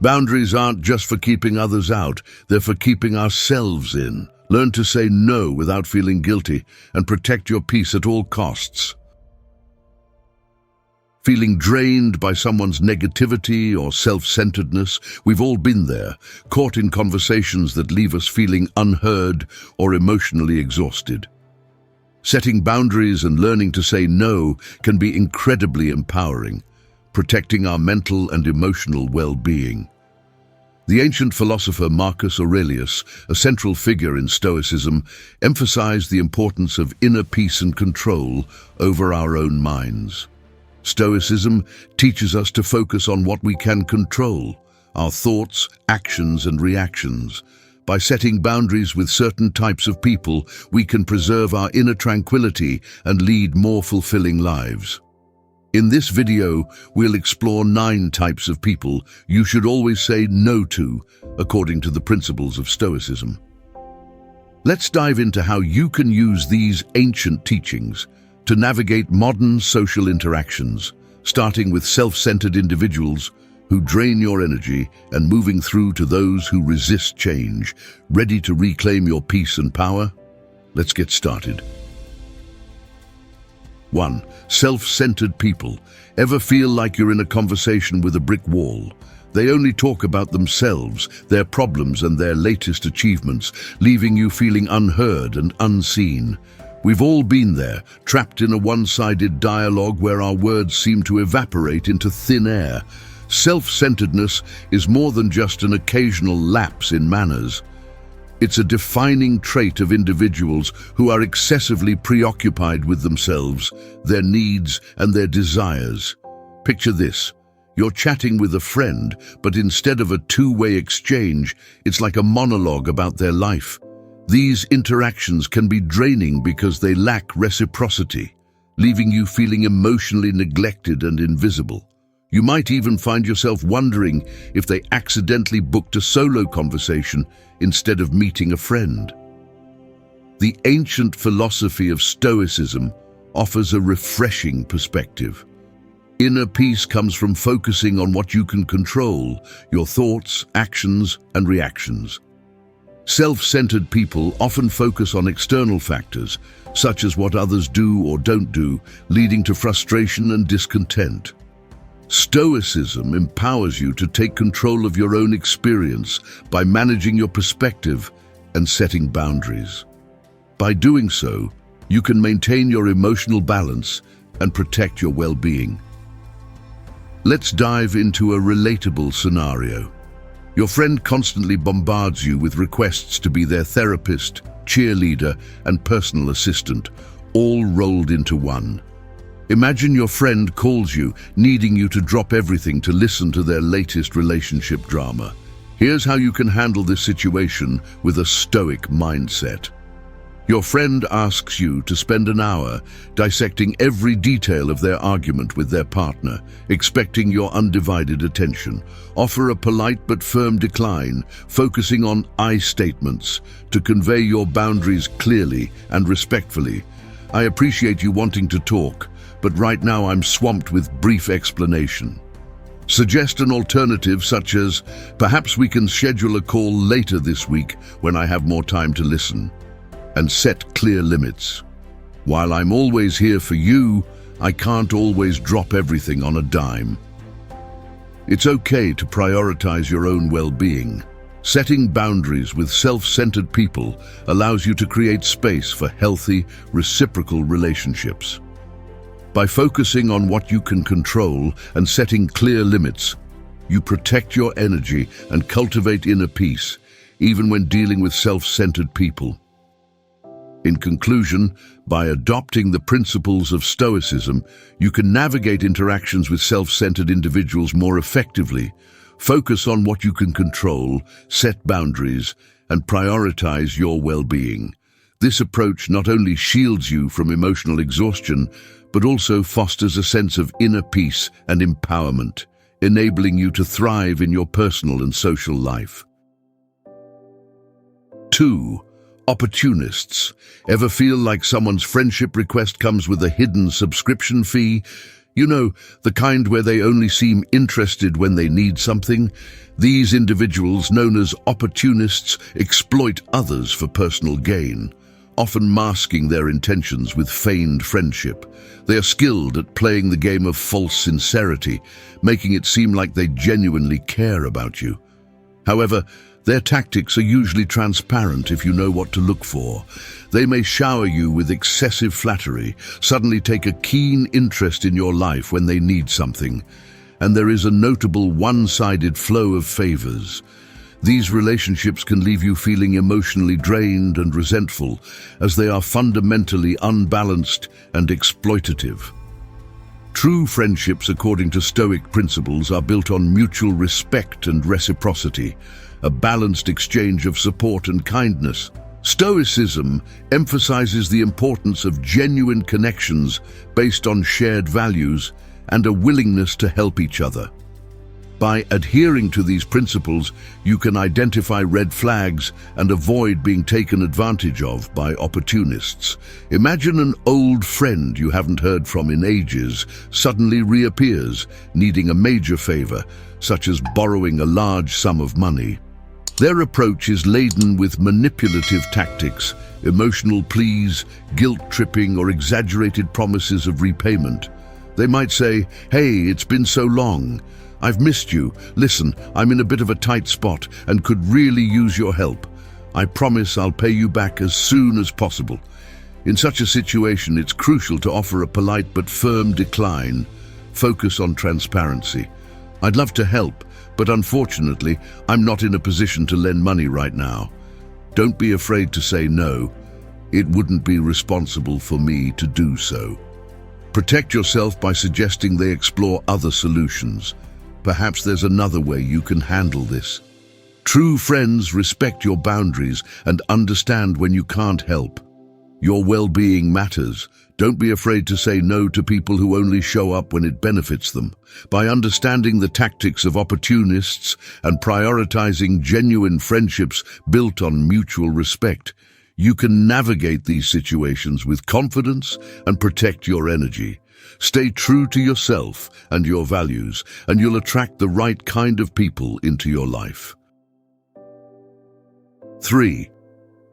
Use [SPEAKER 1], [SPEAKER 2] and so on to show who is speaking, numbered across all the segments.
[SPEAKER 1] Boundaries aren't just for keeping others out, they're for keeping ourselves in. Learn to say no without feeling guilty and protect your peace at all costs. Feeling drained by someone's negativity or self-centeredness, we've all been there, caught in conversations that leave us feeling unheard or emotionally exhausted. Setting boundaries and learning to say no can be incredibly empowering, protecting our mental and emotional well-being. The ancient philosopher Marcus Aurelius, a central figure in Stoicism, emphasized the importance of inner peace and control over our own minds. Stoicism teaches us to focus on what we can control, our thoughts, actions, and reactions. By setting boundaries with certain types of people, we can preserve our inner tranquility and lead more fulfilling lives. In this video, we'll explore 9 types of people you should always say no to, according to the principles of Stoicism. Let's dive into how you can use these ancient teachings to navigate modern social interactions, starting with self-centered individuals who drain your energy and moving through to those who resist change, ready to reclaim your peace and power. Let's get started. 1. Self-centered people. Ever feel like you're in a conversation with a brick wall? They only talk about themselves, their problems, and their latest achievements, leaving you feeling unheard and unseen. We've all been there, trapped in a one-sided dialogue where our words seem to evaporate into thin air. Self-centeredness is more than just an occasional lapse in manners. It's a defining trait of individuals who are excessively preoccupied with themselves, their needs, and their desires. Picture this. You're chatting with a friend, but instead of a two-way exchange, it's like a monologue about their life. These interactions can be draining because they lack reciprocity, leaving you feeling emotionally neglected and invisible. You might even find yourself wondering if they accidentally booked a solo conversation instead of meeting a friend. The ancient philosophy of Stoicism offers a refreshing perspective. Inner peace comes from focusing on what you can control, your thoughts, actions, and reactions. Self-centered people often focus on external factors, such as what others do or don't do, leading to frustration and discontent. Stoicism empowers you to take control of your own experience by managing your perspective and setting boundaries. By doing so, you can maintain your emotional balance and protect your well-being. Let's dive into a relatable scenario. Your friend constantly bombards you with requests to be their therapist, cheerleader, and personal assistant, all rolled into one. Imagine your friend calls you, needing you to drop everything to listen to their latest relationship drama. Here's how you can handle this situation with a Stoic mindset. Your friend asks you to spend an hour dissecting every detail of their argument with their partner, expecting your undivided attention. Offer a polite but firm decline, focusing on I statements to convey your boundaries clearly and respectfully. I appreciate you wanting to talk, but right now I'm swamped with brief explanation. Suggest an alternative such as, perhaps we can schedule a call later this week when I have more time to listen. And set clear limits. While I'm always here for you, I can't always drop everything on a dime. It's okay to prioritize your own well-being. Setting boundaries with self-centered people allows you to create space for healthy, reciprocal relationships. By focusing on what you can control and setting clear limits, you protect your energy and cultivate inner peace, even when dealing with self-centered people. In conclusion, by adopting the principles of Stoicism, you can navigate interactions with self-centered individuals more effectively, focus on what you can control, set boundaries, and prioritize your well-being. This approach not only shields you from emotional exhaustion, but also fosters a sense of inner peace and empowerment, enabling you to thrive in your personal and social life. 2. Opportunists. Ever feel like someone's friendship request comes with a hidden subscription fee? You know, the kind where they only seem interested when they need something. These individuals, known as opportunists, exploit others for personal gain, often masking their intentions with feigned friendship. They are skilled at playing the game of false sincerity, making it seem like they genuinely care about you. However, their tactics are usually transparent if you know what to look for. They may shower you with excessive flattery, suddenly take a keen interest in your life when they need something, and there is a notable one-sided flow of favors. These relationships can leave you feeling emotionally drained and resentful, as they are fundamentally unbalanced and exploitative. True friendships, according to Stoic principles, are built on mutual respect and reciprocity, a balanced exchange of support and kindness. Stoicism emphasizes the importance of genuine connections based on shared values and a willingness to help each other. By adhering to these principles, you can identify red flags and avoid being taken advantage of by opportunists. Imagine an old friend you haven't heard from in ages suddenly reappears, needing a major favor, such as borrowing a large sum of money. Their approach is laden with manipulative tactics, emotional pleas, guilt-tripping, or exaggerated promises of repayment. They might say, "Hey, it's been so long. I've missed you. Listen, I'm in a bit of a tight spot and could really use your help. I promise I'll pay you back as soon as possible." In such a situation, it's crucial to offer a polite but firm decline. Focus on transparency. "I'd love to help, but unfortunately, I'm not in a position to lend money right now." Don't be afraid to say no. It wouldn't be responsible for me to do so. Protect yourself by suggesting they explore other solutions. Perhaps there's another way you can handle this. True friends respect your boundaries and understand when you can't help. Your well-being matters. Don't be afraid to say no to people who only show up when it benefits them. By understanding the tactics of opportunists and prioritizing genuine friendships built on mutual respect, you can navigate these situations with confidence and protect your energy. Stay true to yourself and your values, and you'll attract the right kind of people into your life. 3.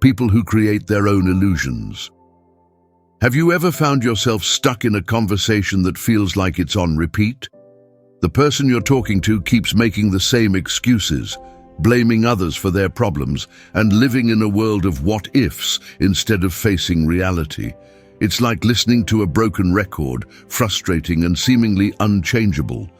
[SPEAKER 1] People who create their own illusions. Have you ever found yourself stuck in a conversation that feels like it's on repeat? The person you're talking to keeps making the same excuses, blaming others for their problems, and living in a world of what-ifs instead of facing reality. It's like listening to a broken record, frustrating and seemingly unchangeable.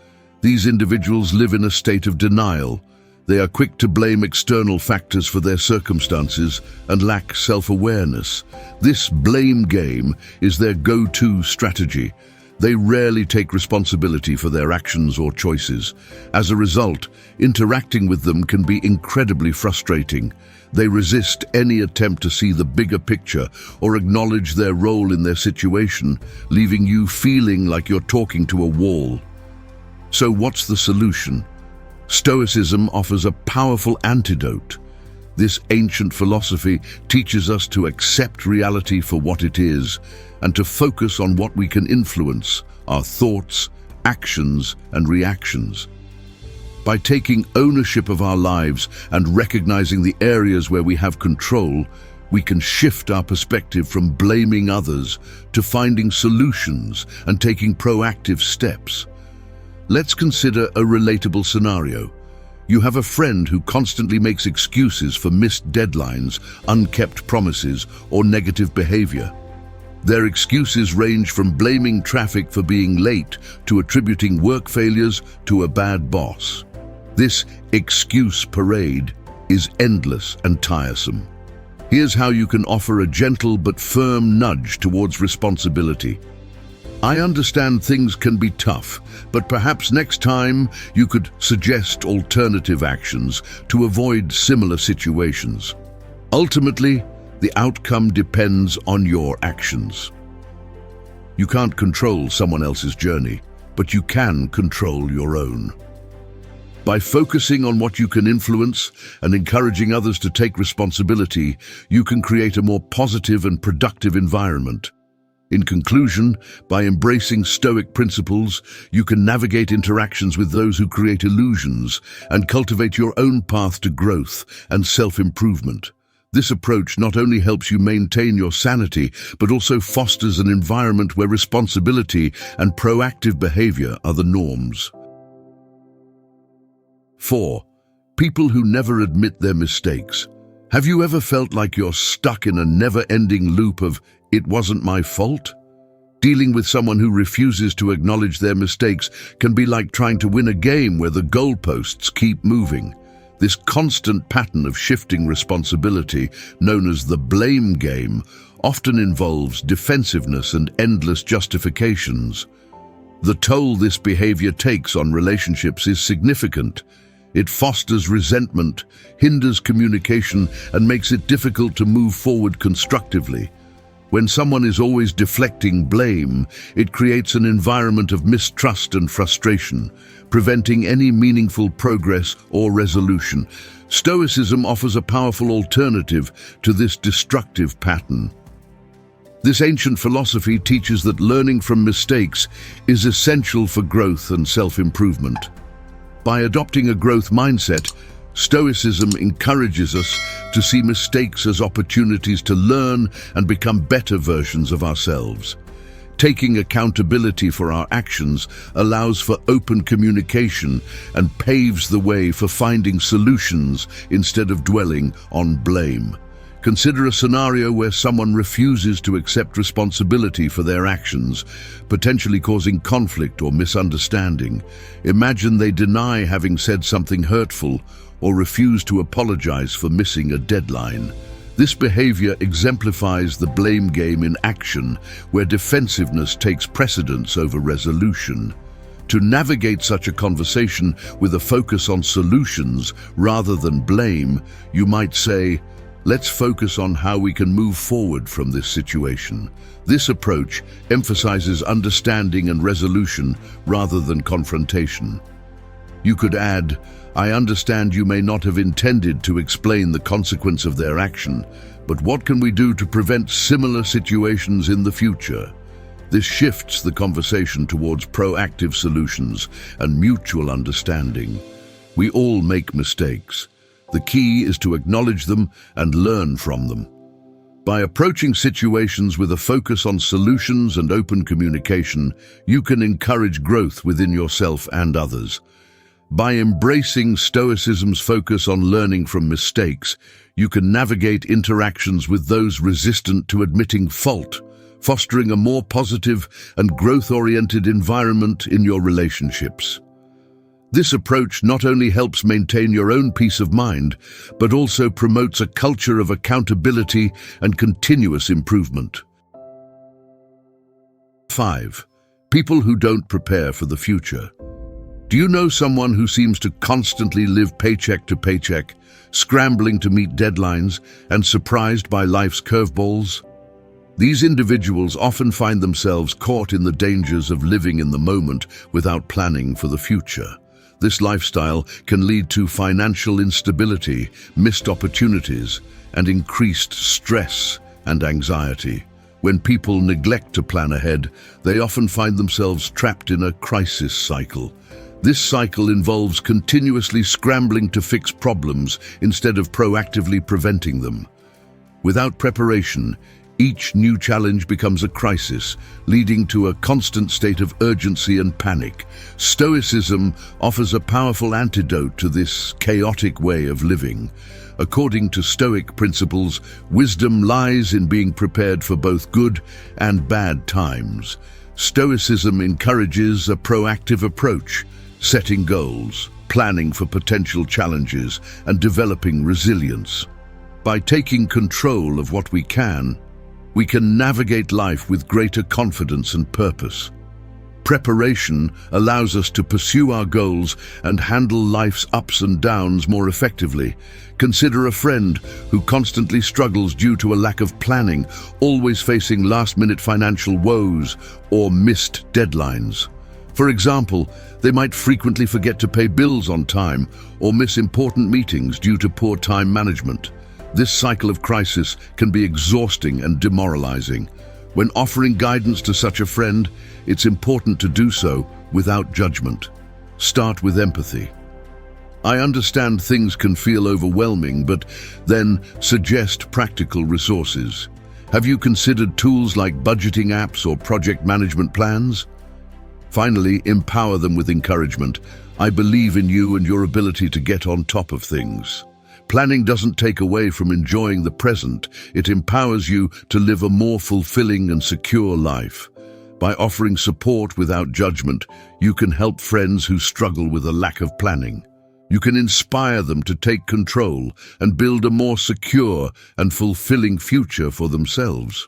[SPEAKER 1] These individuals live in a state of denial. They are quick to blame external factors for their circumstances and lack self-awareness. This blame game is their go-to strategy. They rarely take responsibility for their actions or choices. As a result, interacting with them can be incredibly frustrating. They resist any attempt to see the bigger picture or acknowledge their role in their situation, leaving you feeling like you're talking to a wall. So what's the solution? Stoicism offers a powerful antidote. This ancient philosophy teaches us to accept reality for what it is and to focus on what we can influence, our thoughts, actions, and reactions. By taking ownership of our lives and recognizing the areas where we have control, we can shift our perspective from blaming others to finding solutions and taking proactive steps. Let's consider a relatable scenario. You have a friend who constantly makes excuses for missed deadlines, unkept promises, or negative behavior. Their excuses range from blaming traffic for being late to attributing work failures to a bad boss. This excuse parade is endless and tiresome. Here's how you can offer a gentle but firm nudge towards responsibility. "I understand things can be tough, but perhaps next time you could suggest alternative actions to avoid similar situations." Ultimately, the outcome depends on your actions. You can't control someone else's journey, but you can control your own. By focusing on what you can influence and encouraging others to take responsibility, you can create a more positive and productive environment. In conclusion, by embracing Stoic principles, you can navigate interactions with those who create illusions and cultivate your own path to growth and self-improvement. This approach not only helps you maintain your sanity, but also fosters an environment where responsibility and proactive behavior are the norms. 4. People who never admit their mistakes. Have you ever felt like you're stuck in a never-ending loop of "it wasn't my fault"? Dealing with someone who refuses to acknowledge their mistakes can be like trying to win a game where the goalposts keep moving. This constant pattern of shifting responsibility, known as the blame game, often involves defensiveness and endless justifications. The toll this behavior takes on relationships is significant. It fosters resentment, hinders communication, and makes it difficult to move forward constructively. When someone is always deflecting blame, it creates an environment of mistrust and frustration, preventing any meaningful progress or resolution. Stoicism offers a powerful alternative to this destructive pattern. This ancient philosophy teaches that learning from mistakes is essential for growth and self-improvement. By adopting a growth mindset, Stoicism encourages us to see mistakes as opportunities to learn and become better versions of ourselves. Taking accountability for our actions allows for open communication and paves the way for finding solutions instead of dwelling on blame. Consider a scenario where someone refuses to accept responsibility for their actions, potentially causing conflict or misunderstanding. Imagine they deny having said something hurtful or refuse to apologize for missing a deadline. This behavior exemplifies the blame game in action, where defensiveness takes precedence over resolution. To navigate such a conversation with a focus on solutions rather than blame, you might say, "Let's focus on how we can move forward from this situation." This approach emphasizes understanding and resolution rather than confrontation. You could add, "I understand you may not have intended to explain the consequence of their action, but what can we do to prevent similar situations in the future?" This shifts the conversation towards proactive solutions and mutual understanding. We all make mistakes. The key is to acknowledge them and learn from them. By approaching situations with a focus on solutions and open communication, you can encourage growth within yourself and others. By embracing Stoicism's focus on learning from mistakes, you can navigate interactions with those resistant to admitting fault, fostering a more positive and growth-oriented environment in your relationships. This approach not only helps maintain your own peace of mind, but also promotes a culture of accountability and continuous improvement. 5. People who don't prepare for the future. Do you know someone who seems to constantly live paycheck to paycheck, scrambling to meet deadlines and surprised by life's curveballs? These individuals often find themselves caught in the dangers of living in the moment without planning for the future. This lifestyle can lead to financial instability, missed opportunities, and increased stress and anxiety. When people neglect to plan ahead, they often find themselves trapped in a crisis cycle. This cycle involves continuously scrambling to fix problems instead of proactively preventing them. Without preparation, each new challenge becomes a crisis, leading to a constant state of urgency and panic. Stoicism offers a powerful antidote to this chaotic way of living. According to Stoic principles, wisdom lies in being prepared for both good and bad times. Stoicism encourages a proactive approach, setting goals, planning for potential challenges, and developing resilience. By taking control of what we can navigate life with greater confidence and purpose. Preparation allows us to pursue our goals and handle life's ups and downs more effectively. Consider a friend who constantly struggles due to a lack of planning, always facing last-minute financial woes or missed deadlines. For example, they might frequently forget to pay bills on time or miss important meetings due to poor time management. This cycle of crisis can be exhausting and demoralizing. When offering guidance to such a friend, it's important to do so without judgment. Start with empathy. I understand things can feel overwhelming, but then suggest practical resources. Have you considered tools like budgeting apps or project management plans? Finally, empower them with encouragement. I believe in you and your ability to get on top of things. Planning doesn't take away from enjoying the present. It empowers you to live a more fulfilling and secure life. By offering support without judgment, you can help friends who struggle with a lack of planning. You can inspire them to take control and build a more secure and fulfilling future for themselves.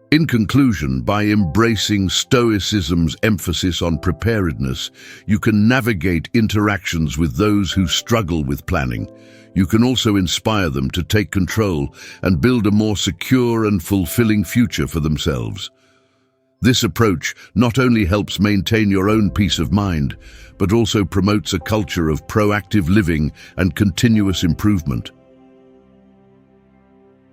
[SPEAKER 1] In conclusion, by embracing Stoicism's emphasis on preparedness, you can navigate interactions with those who struggle with planning. You can also inspire them to take control and build a more secure and fulfilling future for themselves. This approach not only helps maintain your own peace of mind, but also promotes a culture of proactive living and continuous improvement.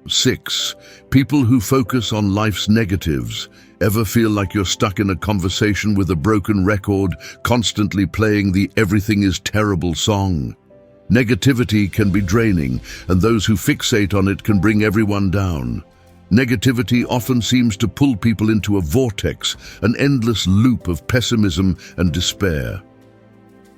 [SPEAKER 1] 6. People who focus on life's negatives. Ever feel like you're stuck in a conversation with a broken record, constantly playing the "everything is terrible" song? Negativity can be draining, and those who fixate on it can bring everyone down. Negativity often seems to pull people into a vortex, an endless loop of pessimism and despair.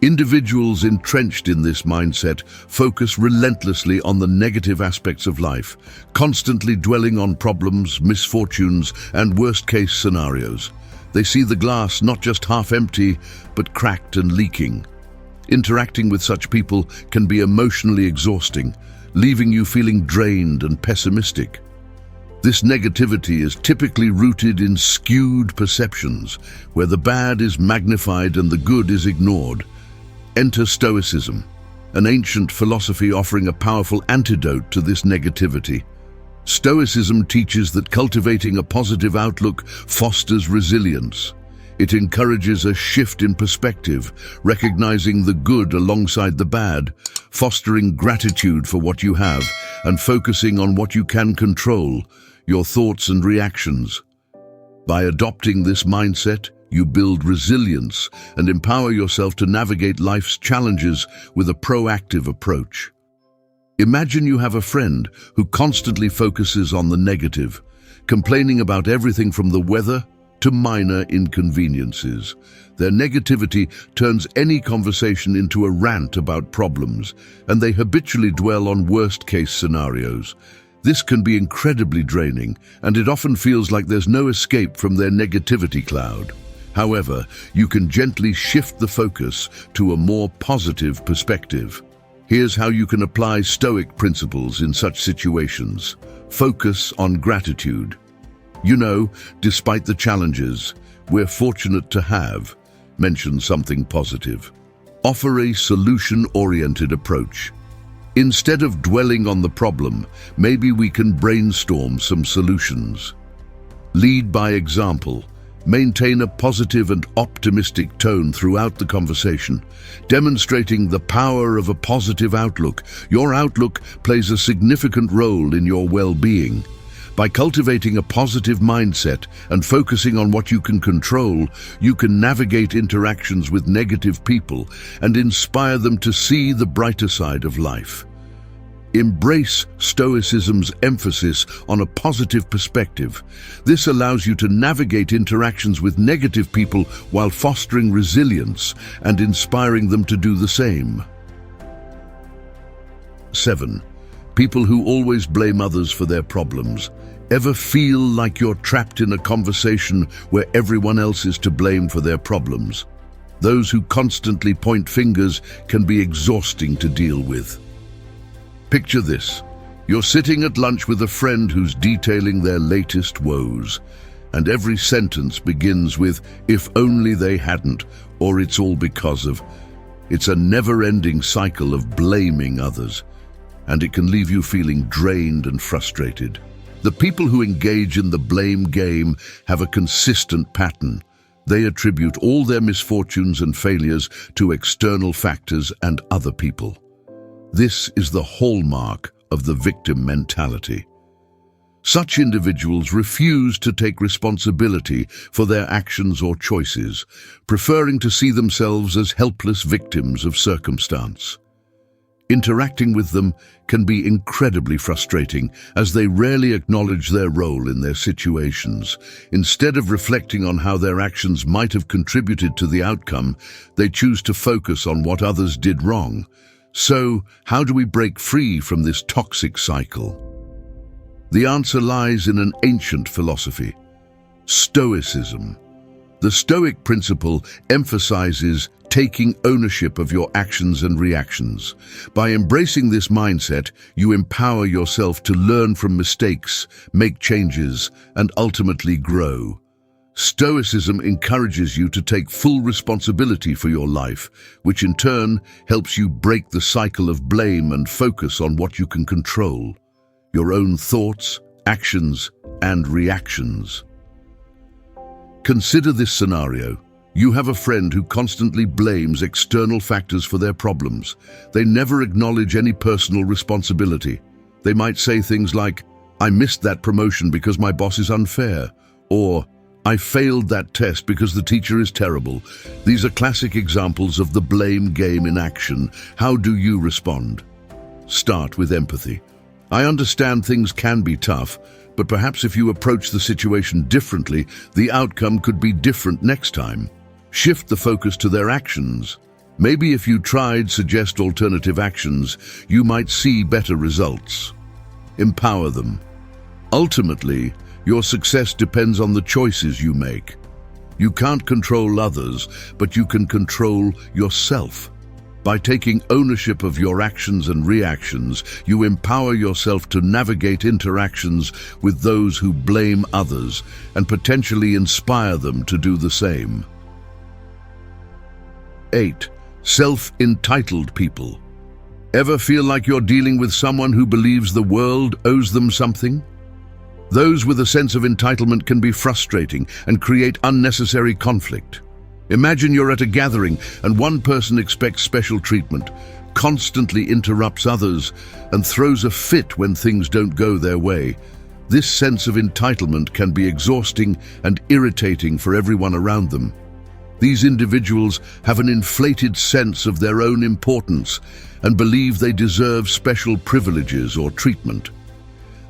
[SPEAKER 1] Individuals entrenched in this mindset focus relentlessly on the negative aspects of life, constantly dwelling on problems, misfortunes, and worst-case scenarios. They see the glass not just half empty, but cracked and leaking. Interacting with such people can be emotionally exhausting, leaving you feeling drained and pessimistic. This negativity is typically rooted in skewed perceptions, where the bad is magnified and the good is ignored. Enter Stoicism, an ancient philosophy offering a powerful antidote to this negativity. Stoicism teaches that cultivating a positive outlook fosters resilience. It encourages a shift in perspective, recognizing the good alongside the bad, fostering gratitude for what you have, and focusing on what you can control, your thoughts and reactions. By adopting this mindset, you build resilience and empower yourself to navigate life's challenges with a proactive approach. Imagine you have a friend who constantly focuses on the negative, complaining about everything from the weather to minor inconveniences. Their negativity turns any conversation into a rant about problems, and they habitually dwell on worst-case scenarios. This can be incredibly draining, and it often feels like there's no escape from their negativity cloud. However, you can gently shift the focus to a more positive perspective. Here's how you can apply Stoic principles in such situations. Focus on gratitude. You know, despite the challenges, we're fortunate to have. Mention something positive. Offer a solution-oriented approach. Instead of dwelling on the problem, maybe we can brainstorm some solutions. Lead by example. Maintain a positive and optimistic tone throughout the conversation, demonstrating the power of a positive outlook. Your outlook plays a significant role in your well-being. By cultivating a positive mindset and focusing on what you can control, you can navigate interactions with negative people and inspire them to see the brighter side of life. Embrace Stoicism's emphasis on a positive perspective. This allows you to navigate interactions with negative people while fostering resilience and inspiring them to do the same. 7. People who always blame others for their problems. Ever feel like you're trapped in a conversation where everyone else is to blame for their problems? Those who constantly point fingers can be exhausting to deal with. Picture this. You're sitting at lunch with a friend who's detailing their latest woes, and every sentence begins with, "if only they hadn't," or "it's all because of." It's a never-ending cycle of blaming others, and it can leave you feeling drained and frustrated. The people who engage in the blame game have a consistent pattern. They attribute all their misfortunes and failures to external factors and other people. This is the hallmark of the victim mentality. Such individuals refuse to take responsibility for their actions or choices, preferring to see themselves as helpless victims of circumstance. Interacting with them can be incredibly frustrating, as they rarely acknowledge their role in their situations. Instead of reflecting on how their actions might have contributed to the outcome, they choose to focus on what others did wrong. So, how do we break free from this toxic cycle? The answer lies in an ancient philosophy: Stoicism. The Stoic principle emphasizes taking ownership of your actions and reactions. By embracing this mindset, you empower yourself to learn from mistakes, make changes, and ultimately grow. Stoicism encourages you to take full responsibility for your life, which in turn helps you break the cycle of blame and focus on what you can control: your own thoughts, actions, and reactions. Consider this scenario. You have a friend who constantly blames external factors for their problems. They never acknowledge any personal responsibility. They might say things like, "I missed that promotion because my boss is unfair," or "I failed that test because the teacher is terrible." These are classic examples of the blame game in action. How do you respond? Start with empathy. I understand things can be tough, but perhaps if you approach the situation differently, the outcome could be different next time. Shift the focus to their actions. Maybe if you suggest alternative actions, you might see better results. Empower them. Ultimately, your success depends on the choices you make. You can't control others, but you can control yourself. By taking ownership of your actions and reactions, you empower yourself to navigate interactions with those who blame others and potentially inspire them to do the same. 8. Self-entitled people. Ever feel like you're dealing with someone who believes the world owes them something? Those with a sense of entitlement can be frustrating and create unnecessary conflict. Imagine you're at a gathering and one person expects special treatment, constantly interrupts others, and throws a fit when things don't go their way. This sense of entitlement can be exhausting and irritating for everyone around them. These individuals have an inflated sense of their own importance and believe they deserve special privileges or treatment.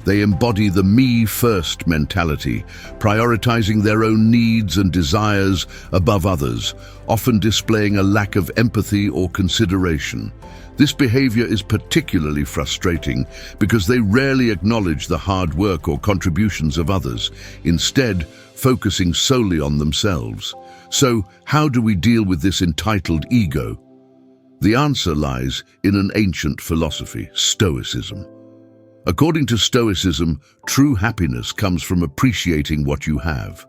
[SPEAKER 1] They embody the me-first mentality, prioritizing their own needs and desires above others, often displaying a lack of empathy or consideration. This behavior is particularly frustrating because they rarely acknowledge the hard work or contributions of others, instead focusing solely on themselves. So, how do we deal with this entitled ego? The answer lies in an ancient philosophy, Stoicism. According to Stoicism, true happiness comes from appreciating what you have.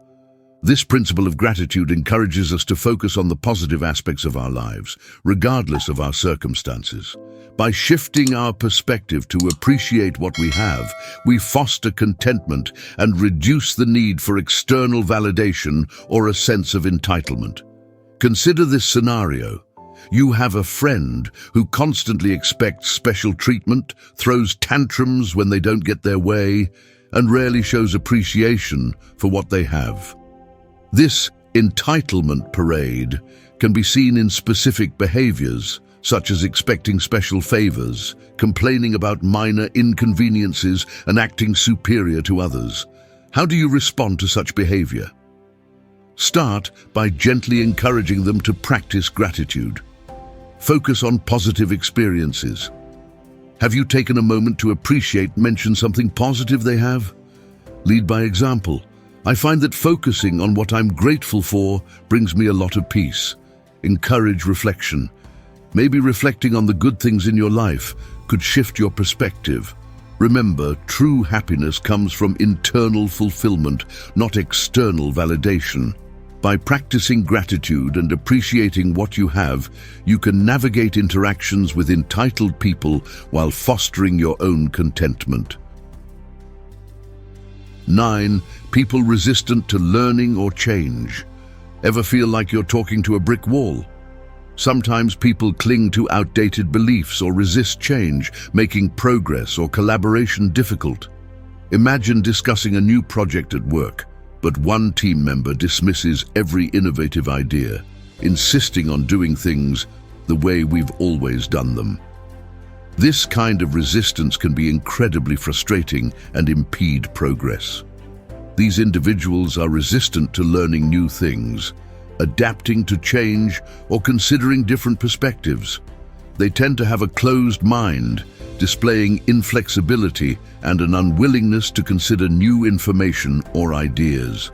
[SPEAKER 1] This principle of gratitude encourages us to focus on the positive aspects of our lives, regardless of our circumstances. By shifting our perspective to appreciate what we have, we foster contentment and reduce the need for external validation or a sense of entitlement. Consider this scenario. You have a friend who constantly expects special treatment, throws tantrums when they don't get their way, and rarely shows appreciation for what they have. This entitlement parade can be seen in specific behaviors, such as expecting special favors, complaining about minor inconveniences, and acting superior to others. How do you respond to such behavior? Start by gently encouraging them to practice gratitude. Focus on positive experiences. Have you taken a moment to mention something positive they have? Lead by example. I find that focusing on what I'm grateful for brings me a lot of peace. Encourage reflection. Maybe reflecting on the good things in your life could shift your perspective. Remember, true happiness comes from internal fulfillment, not external validation. By practicing gratitude and appreciating what you have, you can navigate interactions with entitled people while fostering your own contentment. 9. People resistant to learning or change. Ever feel like you're talking to a brick wall? Sometimes people cling to outdated beliefs or resist change, making progress or collaboration difficult. Imagine discussing a new project at work, but one team member dismisses every innovative idea, insisting on doing things the way we've always done them. This kind of resistance can be incredibly frustrating and impede progress. These individuals are resistant to learning new things, adapting to change, or considering different perspectives. They tend to have a closed mind, displaying inflexibility and an unwillingness to consider new information or ideas.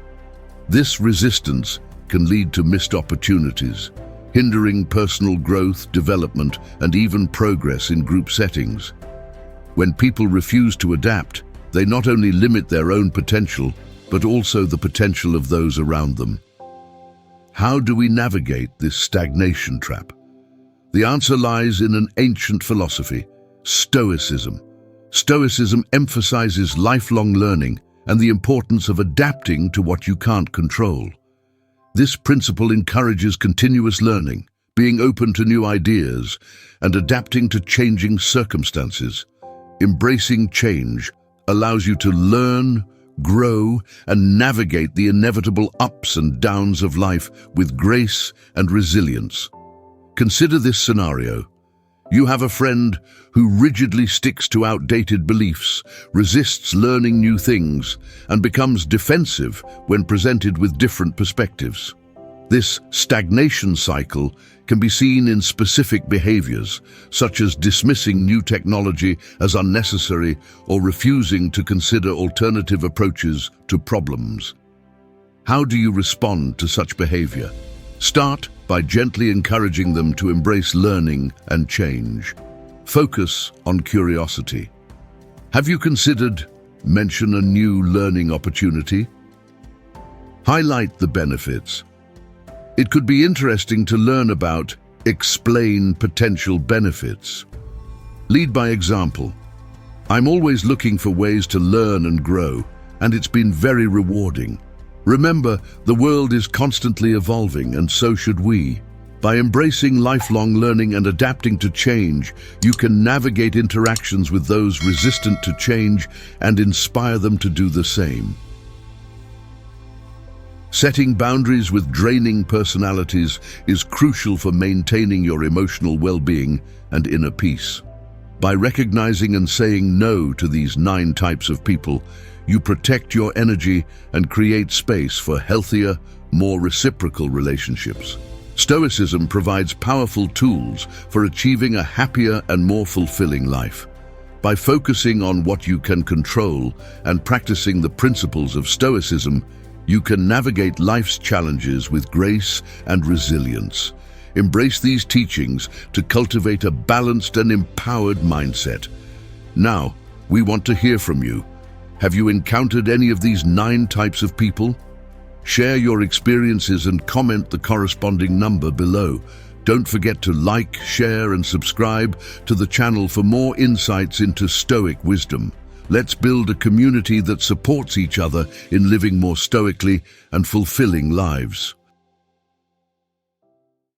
[SPEAKER 1] This resistance can lead to missed opportunities, hindering personal growth, development, and even progress in group settings. When people refuse to adapt, they not only limit their own potential, but also the potential of those around them. How do we navigate this stagnation trap? The answer lies in an ancient philosophy, Stoicism. Stoicism emphasizes lifelong learning and the importance of adapting to what you can't control. This principle encourages continuous learning, being open to new ideas, and adapting to changing circumstances. Embracing change allows you to learn, grow, and navigate the inevitable ups and downs of life with grace and resilience. Consider this scenario. You have a friend who rigidly sticks to outdated beliefs, resists learning new things, and becomes defensive when presented with different perspectives. This stagnation cycle can be seen in specific behaviors, such as dismissing new technology as unnecessary or refusing to consider alternative approaches to problems. How do you respond to such behavior? Start by gently encouraging them to embrace learning and change. Focus on curiosity. Have you considered mention a new learning opportunity? Highlight the benefits. It could be interesting to learn about explain potential benefits. Lead by example. I'm always looking for ways to learn and grow, and it's been very rewarding. Remember, the world is constantly evolving, and so should we. By embracing lifelong learning and adapting to change, you can navigate interactions with those resistant to change and inspire them to do the same. Setting boundaries with draining personalities is crucial for maintaining your emotional well-being and inner peace. By recognizing and saying no to these 9 types of people, you protect your energy and create space for healthier, more reciprocal relationships. Stoicism provides powerful tools for achieving a happier and more fulfilling life. By focusing on what you can control and practicing the principles of Stoicism, you can navigate life's challenges with grace and resilience. Embrace these teachings to cultivate a balanced and empowered mindset. Now, we want to hear from you. Have you encountered any of these 9 types of people? Share your experiences and comment the corresponding number below. Don't forget to like, share, and subscribe to the channel for more insights into Stoic wisdom. Let's build a community that supports each other in living more stoically and fulfilling lives.